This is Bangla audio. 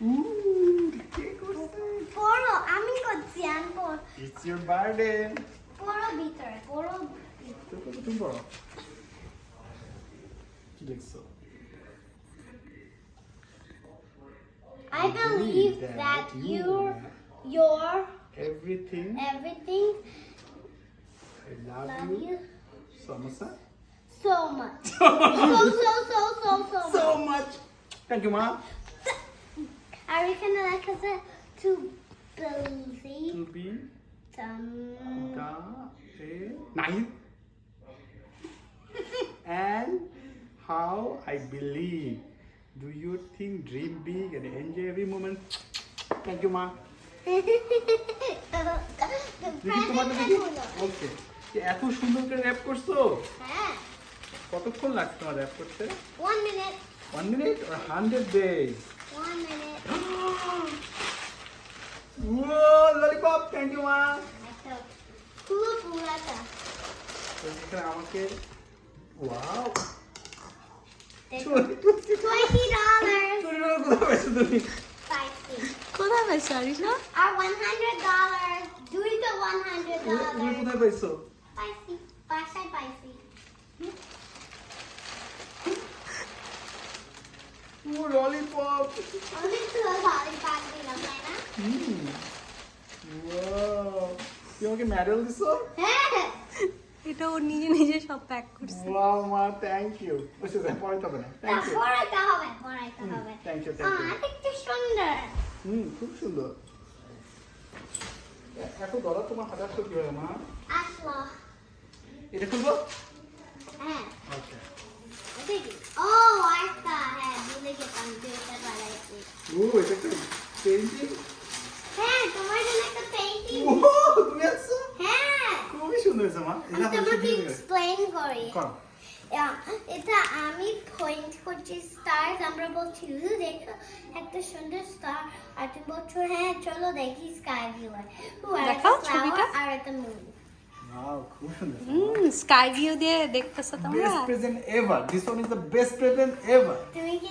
কে করছে? পড়ো, আমি করছি, আমি পড়। It's your birthday. পড়ো ভিতরে, পড়ো। তুমি পড়ো। কি লিখছো? I believe that you're Everything. everything. I love Love you. you Samosa. so much. So much. Thank you, Ma. I reckon like I said to believe To be some. the night and how I believe. Do you think dream big and enjoy every moment? Thank you, Ma. দেখি তোমারটা দেখি। ওকে। এত সুন্দর করে র‍্যাপ করছো? হ্যাঁ। কতক্ষণ লাগছে তোমার র‍্যাপ করতে? 1 minute. 1 minute or 100 days? 1 minute. Whoa, lollipop. Thank you, Ma. একটা পুরো পুরাটা। তো এখানে আমাকে ওয়াও। দেখো, $20. কোথায় পেয়েছো তুমি? Spicy. কোথায় পেয়েছো Arisha? Our $100. Do it to তুমি $100. কোথায় পেয়েছো? Spicy. বাসায় পাইছি। ও ললিপপ। অনেক সুন্দর ভালো পাক দিলাম, তাই না? ওয়াও। তুমি আমাকে মেডেল দিছো? হ্যাঁ। এটা ও নিজে নিজে সব প্যাক করছে। ওয়াও মা, থ্যাংক ইউ। বুঝতে যাই পড়াইতে হবে না। Thank you. পড়াইতে হবে, পড়াইতে হবে। Thank you, thank you. দেখতে সুন্দর। খুব সুন্দর। এত দরদ তোমার হাতে আসলো কিভাবে মা? আসলো। এটা খুলবো? হ্যাঁ। ওকে। দেখি। ও আরেকটা, হ্যাঁ, ভুলে গেলাম যে এটা বানাইছি। ও এটা একটা পেইন্টিং। হ্যাঁ, তোমার জন্য একটা পেইন্টিং। ও তুমি আছো? হ্যাঁ। খুবই সুন্দর হয়েছে মা। আমি তোমাকে এক্সপ্লেইন করি। করো। এটা আমি পয়েন্ট করছি স্টার্স, আমরা বলছি দেখো একটা সুন্দর স্টার, আর তুমি বলছো হ্যাঁ চলো দেখি স্কাই ভিউ দেখাও ছবিটা। আর একটা মুন। ওয়াও, খুব সুন্দর। স্কাই ভিউ দিয়ে দেখতেছো তোমরা? Best present ever. This one is the best present ever. তুমি কি